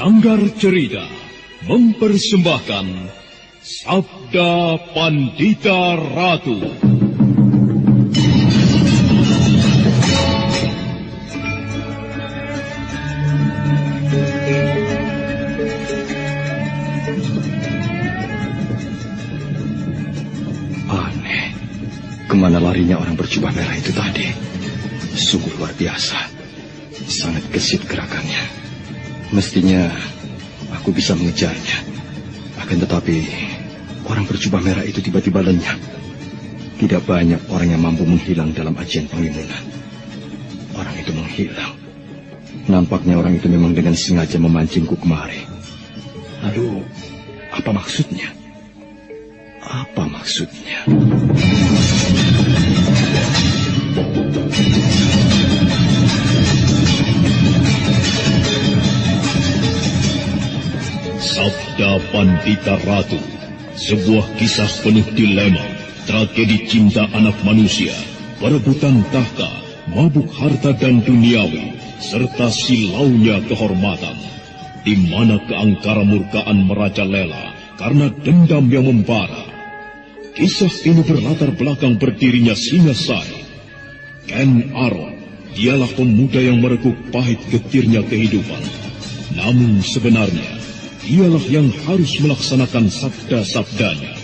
Sanggar Cerita mempersembahkan Sabda Pandita Ratu. Aneh, kemana larinya orang berjubah merah itu tadi? Sungguh luar biasa, sangat gesit gerakannya. Mestinya aku bisa mengejarnya. Akan tetapi orang berjubah merah itu tiba-tiba lenyap. Tidak banyak orang yang mampu menghilang dalam ajian pengimunan. Orang itu menghilang. Nampaknya orang itu memang dengan sengaja memancingku kemari. Lalu apa maksudnya? Apa maksudnya? Sabda Pandita Ratu, sebuah kisah penuh dilema, tragedi cinta anak manusia, perebutan tahta, mabuk harta dan duniawi, serta silaunya kehormatan, di mana keangkara murkaan merajalela karena dendam yang membara. Kisah ini berlatar belakang berdirinya Singasari. Ken Arok, dialah pemuda yang merekuk pahit getirnya kehidupan. Namun sebenarnya, dialah yang harus melaksanakan sabda-sabdanya.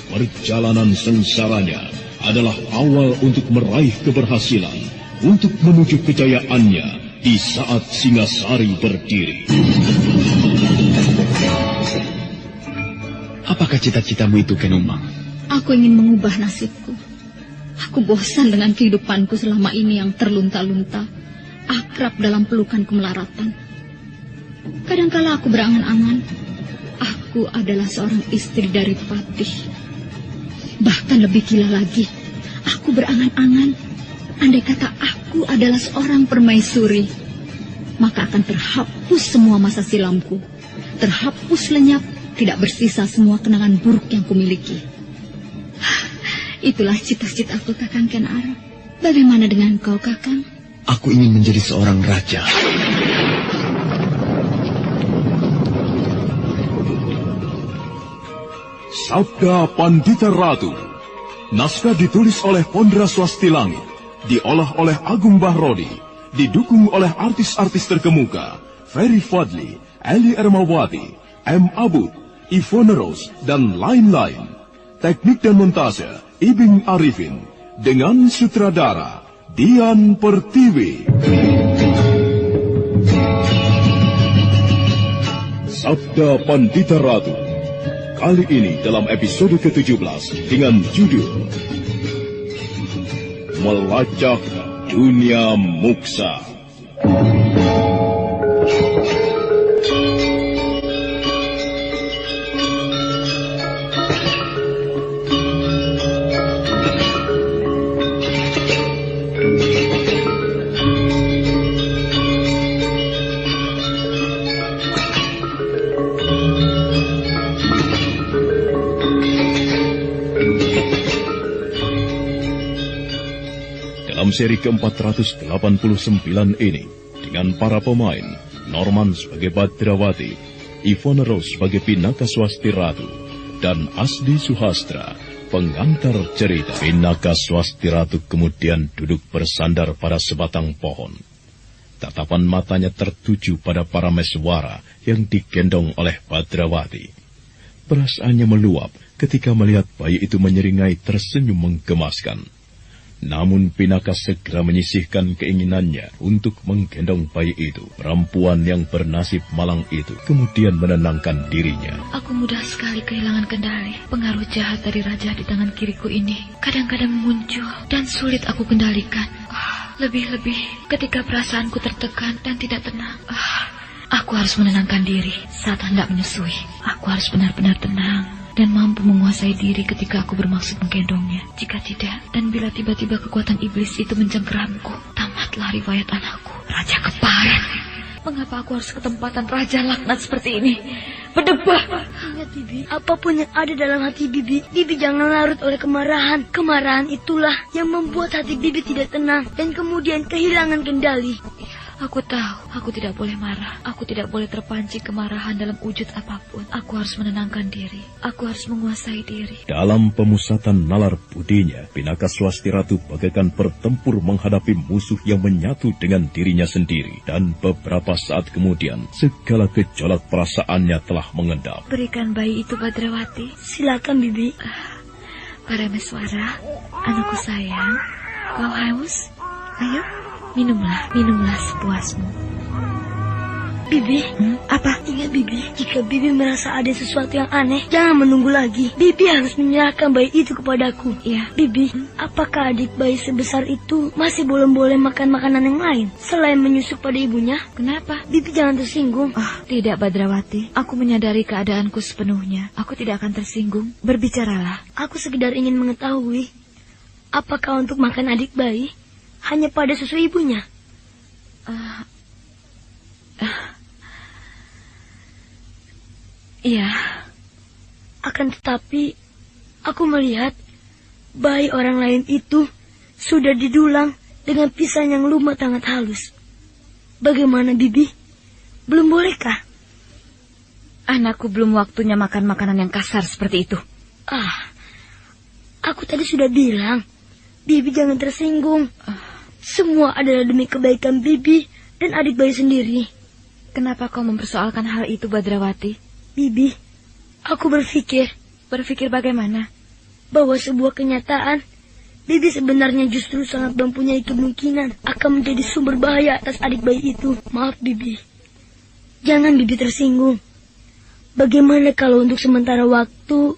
Perjalanan sengsaranya adalah awal untuk meraih keberhasilan, untuk menuju kejayaannya di saat Singasari berdiri. Apakah cita-citamu itu, Ken Umang? Aku ingin mengubah nasibku. Aku bosan dengan kehidupanku selama ini yang terlunta-lunta, akrab dalam pelukan kemelaratan. Kadangkala aku berangan-angan, aku adalah seorang istri dari Patih. Bahkan lebih gila lagi, aku berangan-angan, andai kata aku adalah seorang permaisuri, maka akan terhapus semua masa silamku, terhapus lenyap, tidak bersisa semua kenangan buruk yang kumiliki. Itulah cita-citaku, Kakang Ken Arok. Bagaimana dengan kau, Kakang? Aku ingin menjadi seorang raja. Sabda Pandita Ratu. Naskah ditulis oleh Pondra Swasti Langit, diolah oleh Agung Bahrodi, didukung oleh artis-artis terkemuka Ferry Fadli, Eli Ermawati, M. Abud, Ivone Rose, dan lain-lain. Teknik dan montase Ibing Arifin, dengan sutradara Dian Pertiwi. Sabda Pandita Ratu. Kali ini dalam episode ke-17 dengan judul Melacak Dunia Muksa. Dalam seri ke-489 ini, dengan para pemain, Norman sebagai Badrawati, Ivone Rose sebagai Pinaka Swasti Ratu, dan Asdi Suhastra, pengantar cerita. Pinaka Swasti Ratu kemudian duduk bersandar pada sebatang pohon. Tatapan matanya tertuju pada para meswara yang digendong oleh Badrawati. Perasaannya meluap ketika melihat bayi itu menyeringai tersenyum menggemaskan. Namun Pinaka segera menyisihkan keinginannya untuk menggendong bayi itu. Perempuan yang bernasib malang itu kemudian menenangkan dirinya. Aku mudah sekali kehilangan kendali. Pengaruh jahat dari raja di tangan kiriku ini kadang-kadang muncul dan sulit aku kendalikan. Lebih-lebih ketika perasaanku tertekan dan tidak tenang. Aku harus menenangkan diri saat hendak menyusui. Aku harus benar-benar tenang dan mampu menguasai diri ketika aku bermaksud menggendongnya. Jika tidak, dan bila tiba-tiba kekuatan iblis itu mencengkeramku, tamatlah riwayat anakku. Raja keparat. Mengapa aku harus ke tempatan raja laknat seperti ini? Berdebah. Ingat, Bibi, apapun yang ada dalam hati Bibi, Bibi jangan larut oleh kemarahan. Kemarahan itulah yang membuat hati Bibi tidak tenang dan kemudian kehilangan kendali. Aku tahu, aku tidak boleh marah. Aku tidak boleh terpancing kemarahan dalam wujud apapun. Aku harus menenangkan diri. Aku harus menguasai diri. Dalam pemusatan nalar budinya, Pinaka Swasti Ratu bagaikan bertempur menghadapi musuh yang menyatu dengan dirinya sendiri. Dan beberapa saat kemudian, segala gejolak perasaannya telah mengendap. Berikan bayi itu Badrawati. Silakan, Bibi. Parameswara, anakku sayang, kau haus? Ayo, minumlah sepuasmu. Bibi, Apa? ingat Bibi, jika Bibi merasa ada sesuatu yang aneh, jangan menunggu lagi. Bibi harus menyerahkan bayi itu kepadaku. Iya. Bibi, apakah adik bayi sebesar itu masih belum boleh makan makanan yang lain selain menyusu pada ibunya? Kenapa? Bibi jangan tersinggung. Oh, tidak Badrawati. Aku menyadari keadaanku sepenuhnya. Aku tidak akan tersinggung. Berbicaralah. Aku sekedar ingin mengetahui, apakah untuk makan adik bayi hanya pada susu ibunya? Iya. Akan tetapi, aku melihat bayi orang lain itu sudah didulang dengan pisang yang lumat sangat halus. Bagaimana, Bibi? Belum bolehkah? Anakku belum waktunya makan makanan yang kasar seperti itu. Aku tadi sudah bilang, Bibi jangan tersinggung. Semua adalah demi kebaikan Bibi dan adik bayi sendiri. Kenapa kau mempersoalkan hal itu, Badrawati? Bibi, aku berpikir Berpikir bagaimana? bahwa sebuah kenyataan, Bibi sebenarnya justru sangat mempunyai kemungkinan akan menjadi sumber bahaya atas adik bayi itu. Maaf, Bibi. Jangan Bibi tersinggung. Bagaimana kalau untuk sementara waktu,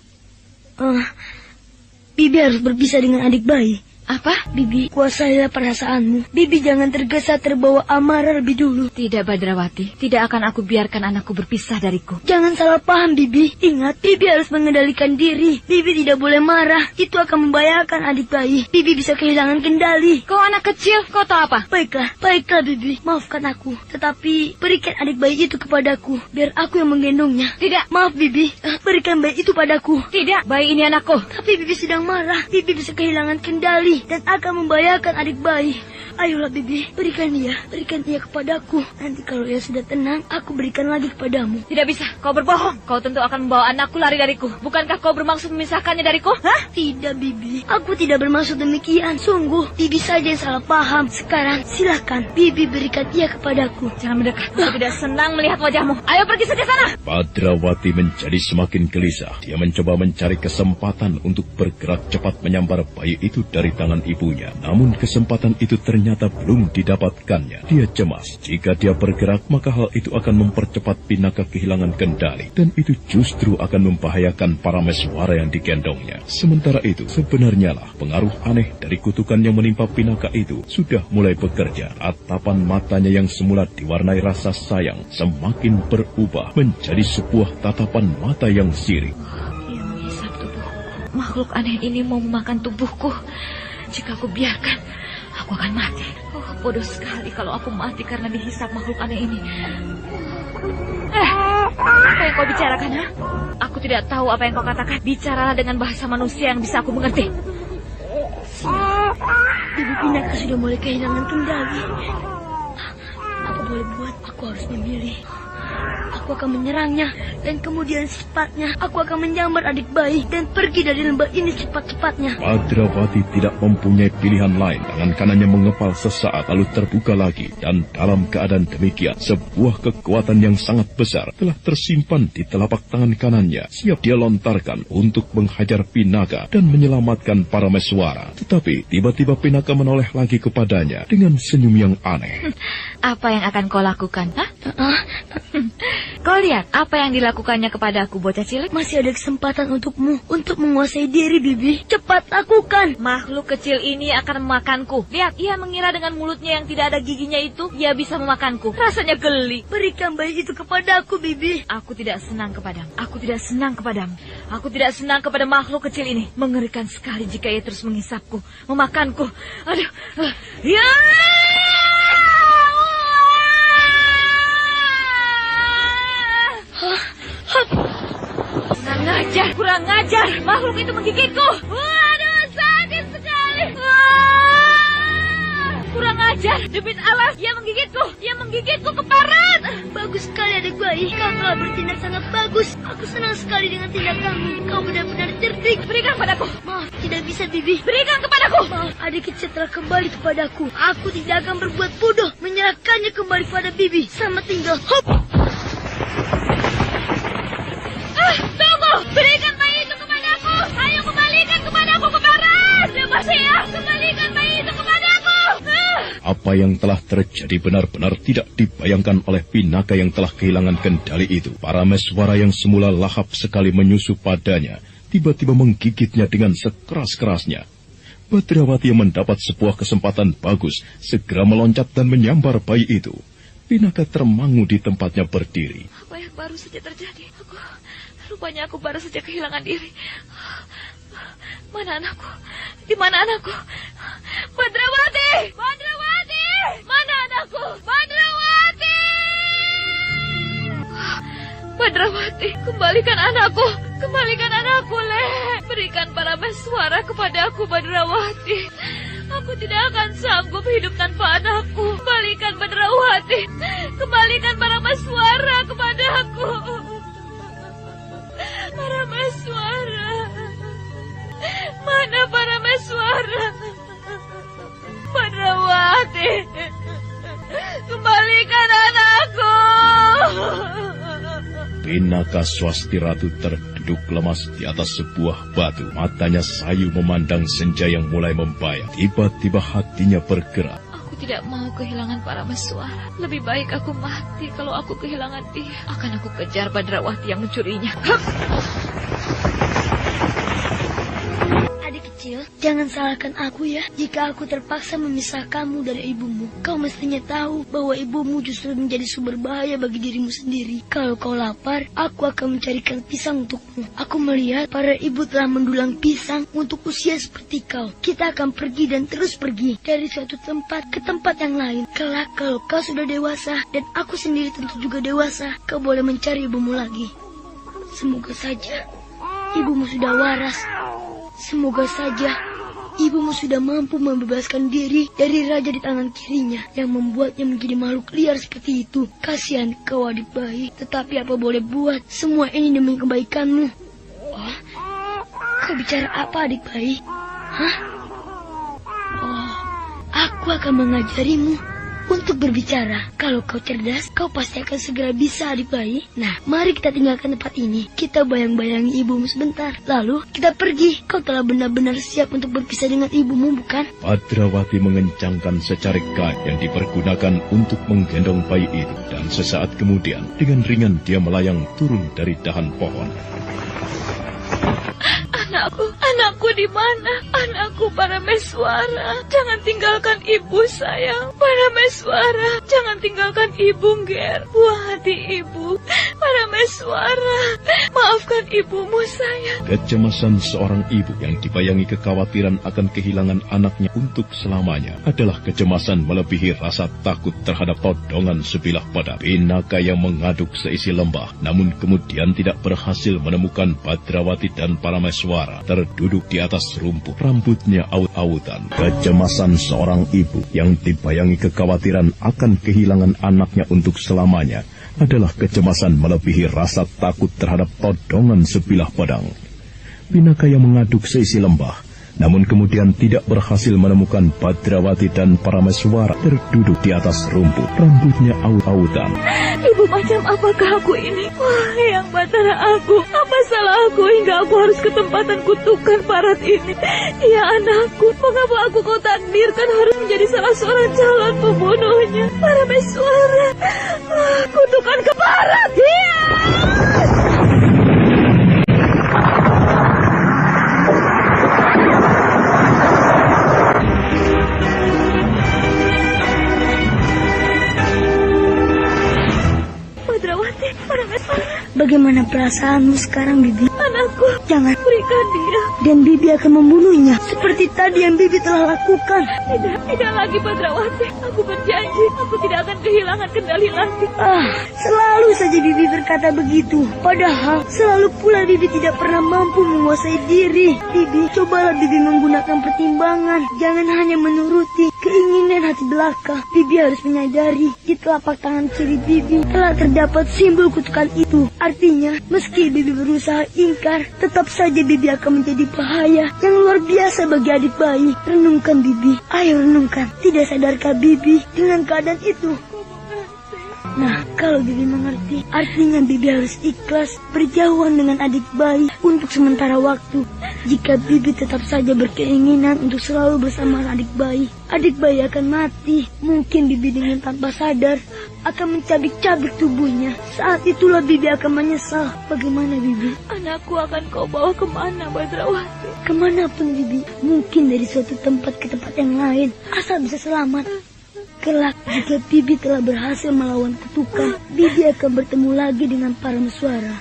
Bibi harus berpisah dengan adik bayi? Apa? Bibi, kuasailah perasaanmu. Bibi jangan tergesa terbawa amarah lebih dulu. Tidak, Badrawati. Tidak akan aku biarkan anakku berpisah dariku. Jangan salah paham, Bibi. Ingat, Bibi harus mengendalikan diri. Bibi tidak boleh marah. Itu akan membahayakan adik bayi. Bibi bisa kehilangan kendali. Kau anak kecil, kau tahu apa? Baiklah, Bibi. Maafkan aku. Tetapi, berikan adik bayi itu kepadaku. Biar aku yang menggendongnya. Tidak. Maaf, Bibi. Berikan bayi itu padaku. Tidak, bayi ini anakku. Tapi Bibi sedang marah. Bibi bisa kehilangan kendali dan akan membahayakan adik bayi. Ayolah, Bibi. Berikan dia kepadaku. Nanti kalau ia sudah tenang, aku berikan lagi kepadamu. Tidak bisa, kau berbohong. Kau tentu akan membawa anakku lari dariku. Bukankah kau bermaksud memisahkannya dariku? Hah? Tidak, Bibi. Aku tidak bermaksud demikian. Sungguh, Bibi saja yang salah paham. Sekarang, silakan. Bibi berikan dia kepadaku. Jangan mendekat. Aku tidak senang melihat wajahmu. Ayo pergi saja sana. Badrawati menjadi semakin gelisah. Dia mencoba mencari kesempatan untuk bergerak cepat menyambar bayi itu dari tangan ibunya. Namun kesempatan itu ternyata belum didapatkannya. Dia cemas. Jika dia bergerak, maka hal itu akan mempercepat Pinaka kehilangan kendali. Dan itu justru akan membahayakan Parameswara yang digendongnya. Sementara itu, sebenarnya lah pengaruh aneh dari kutukan yang menimpa Pinaka itu sudah mulai bekerja. Tatapan matanya yang semula diwarnai rasa sayang semakin berubah menjadi sebuah tatapan mata yang sirik. Ia menghisap tubuhku. Makhluk aneh ini mau memakan tubuhku. Jika aku biarkan, aku akan mati. Oh, bodoh sekali kalau aku mati karena dihisap makhluk aneh ini. Apa yang kau bicarakan, ha? Aku tidak tahu apa yang kau katakan. Bicaralah dengan bahasa manusia yang bisa aku mengerti. Bibi Pinaka sudah mulai kehilangan kendali. Apa boleh buat? Aku harus memilih. Aku akan menyerangnya, dan kemudian secepatnya aku akan menyambar adik bayi dan pergi dari lembah ini cepat-cepatnya. Badrawati tidak mempunyai pilihan lain. Tangan kanannya mengepal sesaat lalu terbuka lagi. Dan dalam keadaan demikian, sebuah kekuatan yang sangat besar telah tersimpan di telapak tangan kanannya. Siap dia lontarkan untuk menghajar Pinaka dan menyelamatkan Parameswara. Tetapi tiba-tiba Pinaka menoleh lagi kepadanya dengan senyum yang aneh. Apa yang akan kau lakukan, ha? Kau lihat apa yang dilakukannya kepadaku, bocah cilik. Masih ada kesempatan untukmu untuk menguasai diri, Bibi. Cepat lakukan. Makhluk kecil ini akan memakanku. Lihat, ia mengira dengan mulutnya yang tidak ada giginya itu, ia bisa memakanku. Rasanya geli. Berikan bayi itu kepadaku, Bibi. Aku tidak senang kepadamu. Aku tidak senang kepadamu. Aku tidak senang kepada makhluk kecil ini. Mengerikan sekali jika ia terus menghisapku, memakanku. Aduh. Ya! Kurang ajar, makhluk itu menggigitku. Waduh, sakit sekali. Kurang ajar, Demi Allah, dia menggigitku. Dia menggigitku keparat. Bagus sekali adik bayi. Kau telah bertindak sangat bagus. Aku senang sekali dengan tindakanmu. Kau benar-benar cerdik. Berikan padaku. Maaf, tidak bisa Bibi. Berikan kepadaku. Maaf, adik kecil telah kembali kepadaku. Aku tidak akan berbuat bodoh. Menyerahkannya kembali pada Bibi. Selamat tinggal. Hop! Tunggu. Berikan bayi itu kepadaku. Ayo kembalikan kepadaku keparat. Bebas ya. Kembalikan bayi itu kepadaku. Apa yang telah terjadi benar-benar tidak dibayangkan oleh Pinaka yang telah kehilangan kendali itu. Parameswara yang semula lahap sekali menyusup padanya, tiba-tiba menggigitnya dengan sekeras-kerasnya. Badrawati yang mendapat sebuah kesempatan bagus, segera meloncat dan menyambar bayi itu. Pinaka termangu di tempatnya berdiri. Apa yang baru saja terjadi? Rupanya aku baru saja kehilangan diri. Mana anakku? Di mana anakku? Badrawati! Badrawati! Mana anakku? Badrawati! Badrawati, kembalikan anakku. Kembalikan anakku, Le. Berikan Parameswara kepadaku, Badrawati. Aku tidak akan sanggup hidup tanpa anakku. Kembalikan Badrawati. Kembalikan Parameswara kepadaku. Parameswara. Mana Parameswara? Badrawati. Kembalikan anakku. Pinaka Swasti Ratu terduduk lemas di atas sebuah batu. Matanya sayu memandang senja yang mulai membayang. Tiba-tiba hatinya bergerak. Aku tidak mau kehilangan Parameswara. Lebih baik aku mati kalau aku kehilangan dia. Akan aku kejar Badrawati yang mencurinya. Adik kecil, jangan salahkan aku ya jika aku terpaksa memisah kamu dari ibumu. Kau mestinya tahu bahwa ibumu justru menjadi sumber bahaya bagi dirimu sendiri. Kalau kau lapar, aku akan mencarikan pisang untukmu. Aku melihat para ibu telah mendulang pisang untuk usia seperti kau. Kita akan pergi dan terus pergi dari suatu tempat ke tempat yang lain. Kelak kalau kau sudah dewasa dan aku sendiri tentu juga dewasa, kau boleh mencari ibumu lagi. Semoga saja ibumu sudah waras. Semoga saja ibumu sudah mampu membebaskan diri dari raja di tangan kirinya yang membuatnya menjadi makhluk liar seperti itu. Kasihan kau adik bayi, tetapi apa boleh buat, semua ini demi kebaikanmu. Oh, kau bicara apa adik bayi? Hah? Oh, aku akan mengajarimu untuk berbicara. Kalau kau cerdas, kau pasti akan segera bisa adik bayi. Nah, mari kita tinggalkan tempat ini. Kita bayang-bayangi ibumu sebentar. Lalu kita pergi. Kau telah benar-benar siap untuk berpisah dengan ibumu, bukan? Badrawati mengencangkan secarik kain yang dipergunakan untuk menggendong bayi itu. Dan sesaat kemudian, dengan ringan dia melayang turun dari dahan pohon. Anakku di mana? Anakku Parameswara. Jangan tinggalkan ibu sayang. Parameswara, jangan tinggalkan ibu, Nger. Buah hati ibu. Parameswara, maafkan ibumu sayang. Kecemasan seorang ibu yang dibayangi kekhawatiran akan kehilangan anaknya untuk selamanya adalah kecemasan melebihi rasa takut terhadap todongan sebilah pedang. Pinaka yang mengaduk seisi lembah, namun kemudian tidak berhasil menemukan Badrawati dan Parameswara terduduk di atas rumput, rambutnya aut-autan. Kecemasan seorang ibu yang dibayangi kekhawatiran akan kehilangan anaknya untuk selamanya adalah kecemasan melebihi rasa takut terhadap todongan sebilah pedang. Pinaka yang mengaduk seisi lembah, namun kemudian tidak berhasil menemukan Badrawati dan Parameswara terduduk di atas rumput, rambutnya aut-autan. Ibu macam apakah aku ini? Wah, yang Batara aku. Apa salah aku hingga aku harus ke tempatan kutukan parat ini? Ya anakku, mengapa aku kau takdirkan harus menjadi salah seorang calon pembunuhnya? Parameswara, kutukan ke parat. Iya! Bagaimana perasaanmu sekarang, Bibi? Anakku, jangan berikan dia. Dan Bibi akan membunuhnya seperti tadi yang Bibi telah lakukan. Tidak lagi, Badrawati. Aku berjanji, aku tidak akan kehilangan kendali lagi. Selalu saja Bibi berkata begitu. Padahal selalu pula Bibi tidak pernah mampu menguasai diri. Bibi, cobalah Bibi menggunakan pertimbangan. Jangan hanya menuruti keinginan hati belakang celaka, Bibi harus menyadari di telapak tangan kiri Bibi telah terdapat simbol kutukan itu. Artinya, meski Bibi berusaha ingkar, tetap saja Bibi akan menjadi bahaya yang luar biasa bagi adik bayi. Renungkan Bibi, ayo renungkan. Tidak sadarkah Bibi dengan keadaan itu? Nah, kalau Bibi mengerti, artinya Bibi harus ikhlas berjauhan dengan adik bayi untuk sementara waktu. Jika Bibi tetap saja berkeinginan untuk selalu bersama adik bayi akan mati. Mungkin Bibi dengan tanpa sadar akan mencabik-cabik tubuhnya. Saat itulah Bibi akan menyesal. Bagaimana Bibi? Anakku akan kau bawa kemana, Badrawati? Kemanapun Bibi, mungkin dari suatu tempat ke tempat yang lain, asal bisa selamat. Kelak, jika Bibi telah berhasil melawan kutukan, Bibi akan bertemu lagi dengan para meswara.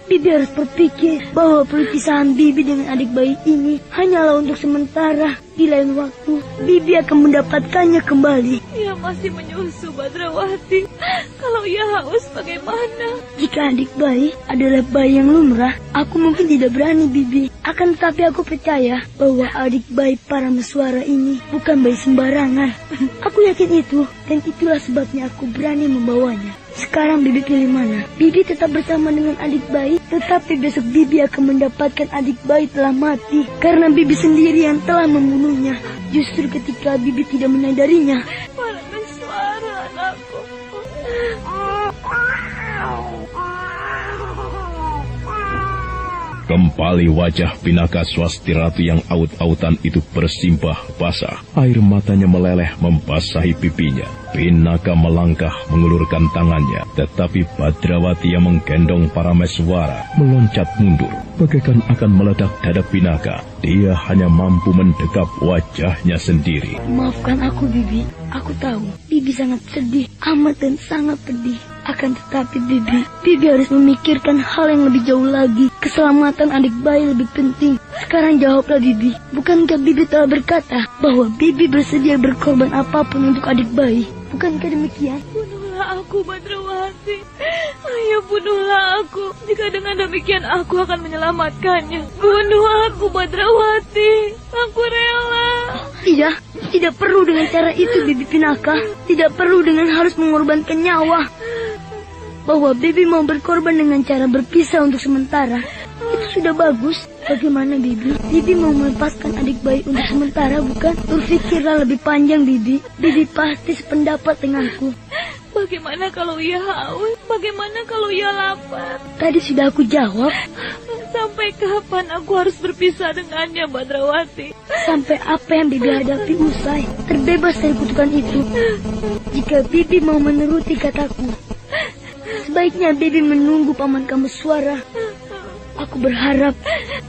Bibi harus berpikir bahwa perpisahan Bibi dengan adik bayi ini hanyalah untuk sementara. Di lain waktu, Bibi akan mendapatkannya kembali. Ia masih menyusu, Badrawati. Kalau ia haus bagaimana? Jika adik bayi adalah bayi yang lumrah, aku mungkin tidak berani, Bibi. Akan tetapi aku percaya bahwa adik bayi para meswara ini bukan bayi sembarangan. Aku yakin itu, dan itulah sebabnya aku berani membawanya. Sekarang Bibi pilih mana? Bibi tetap bersama dengan adik bayi, tetapi besok Bibi akan mendapatkan adik bayi telah mati karena Bibi sendiri yang telah membunuhnya. Justru ketika Bibi tidak menyadarinya. Para meswara, anakku. Kembali wajah Pinaka Swasti Ratu yang aut-autan itu bersimbah basah. Air matanya meleleh membasahi pipinya. Pinaka melangkah mengulurkan tangannya, tetapi Badrawati yang menggendong para meswara meloncat mundur, bagaikan akan meledak dada Pinaka. Dia hanya mampu mendekap wajahnya sendiri. Maafkan aku, Bibi. Aku tahu Bibi sangat sedih, amat dan sangat pedih. Akan tetapi Bibi harus memikirkan hal yang lebih jauh lagi. Keselamatan adik bayi lebih penting. Sekarang jawablah Bibi. Bukankah Bibi telah berkata bahwa Bibi bersedia berkorban apapun untuk adik bayi? Bukankah demikian? Bunuhlah aku, Badrawati. Ayo bunuhlah aku. Jika dengan demikian aku akan menyelamatkannya. Bunuh aku, Badrawati. Aku rela. Tidak perlu dengan cara itu, Bibi Pinaka. Tidak perlu dengan harus mengorbankan nyawa. Bahwa Bibi mau berkorban dengan cara berpisah untuk sementara, itu sudah bagus. Bagaimana Bibi? Bibi mau melepaskan adik bayi untuk sementara, bukan? Berpikirlah lebih panjang, Bibi. Bibi pasti sependapat denganku. Bagaimana kalau ia haus? Bagaimana kalau ia lapar? Tadi sudah aku jawab. Sampai kapan aku harus berpisah dengannya, Badrawati? Sampai apa yang Bibi hadapi usai, terbebas dari kutukan itu. Jika Bibi mau menuruti kataku, sebaiknya Bibi menunggu paman kamu suara. Aku berharap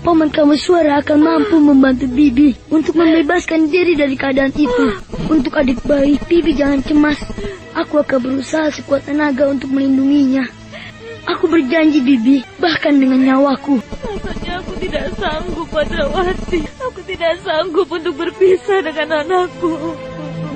paman kamu suara akan mampu membantu Bibi untuk membebaskan diri dari keadaan itu. Untuk adik bayi, Bibi jangan cemas. Aku akan berusaha sekuat tenaga untuk melindunginya. Aku berjanji, Bibi, bahkan dengan nyawaku. Rasanya aku tidak sanggup, Badrawati. Aku tidak sanggup untuk berpisah dengan anakku.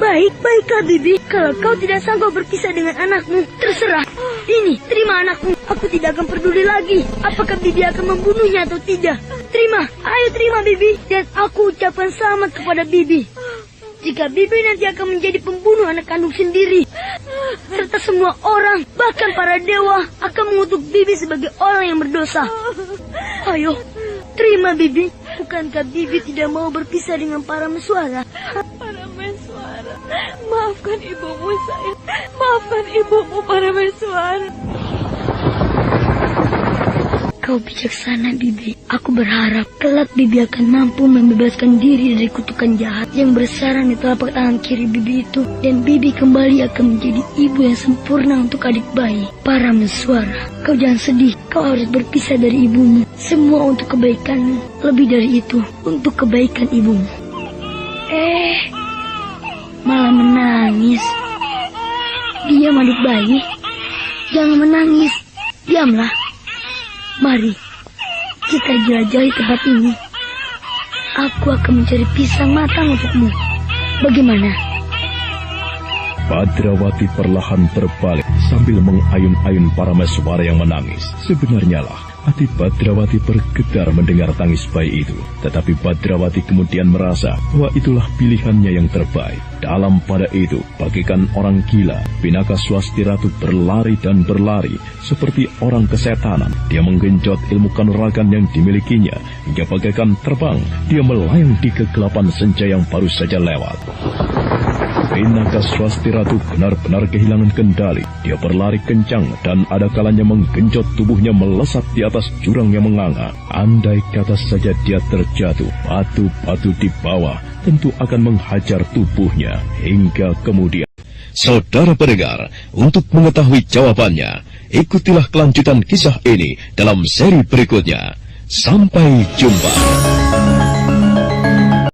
Baiklah Bibi. Kalau kau tidak sanggup berpisah dengan anakmu, terserah. Ini, terima anakmu. Aku tidak akan peduli lagi apakah Bibi akan membunuhnya atau tidak. Terima, ayo terima Bibi. Dan aku ucapkan selamat kepada Bibi. Jika Bibi nanti akan menjadi pembunuh anak kandung sendiri, serta semua orang, bahkan para dewa, akan mengutuk Bibi sebagai orang yang berdosa. Ayo, terima Bibi. Bukankah Bibi tidak mau berpisah dengan para meswara? Para meswara, maafkan ibumu saya. Maafkan ibumu, para meswara. Kau bijaksana, Bibi. Aku berharap kelak Bibi akan mampu membebaskan diri dari kutukan jahat yang bersarang di telapak tangan kiri Bibi itu. Dan Bibi kembali akan menjadi ibu yang sempurna untuk adik bayi. Para meswara, kau jangan sedih. Kau harus berpisah dari ibumu. Semua untuk kebaikanmu. Lebih dari itu, untuk kebaikan ibumu. Malah menangis. Diam adik bayi. Jangan menangis. Diamlah. Mari, kita jelajahi tempat ini. Aku akan mencari pisang matang untukmu. Bagaimana? Badrawati perlahan berbalik sambil mengayun-ayun para meswara yang menangis. Sebenarnya lah, Hati Badrawati bergetar mendengar tangis bayi itu. Tetapi Badrawati kemudian merasa bahwa itulah pilihannya yang terbaik. Dalam pada itu, bagaikan orang gila, Pinakaswasti Ratu berlari dan berlari seperti orang kesetanan. Dia menggenjot ilmu kanuragan yang dimilikinya, hingga bagaikan terbang, dia melayang di kegelapan senja yang baru saja lewat. Pinakaswasti Ratu benar-benar kehilangan kendali. Dia berlari kencang dan ada kalanya menggenjot tubuhnya melesat di atas jurang yang menganga. Andai kata saja dia terjatuh, batu-batu di bawah tentu akan menghajar tubuhnya hingga kemudian. Saudara pendengar, untuk mengetahui jawabannya, ikutilah kelanjutan kisah ini dalam seri berikutnya. Sampai jumpa.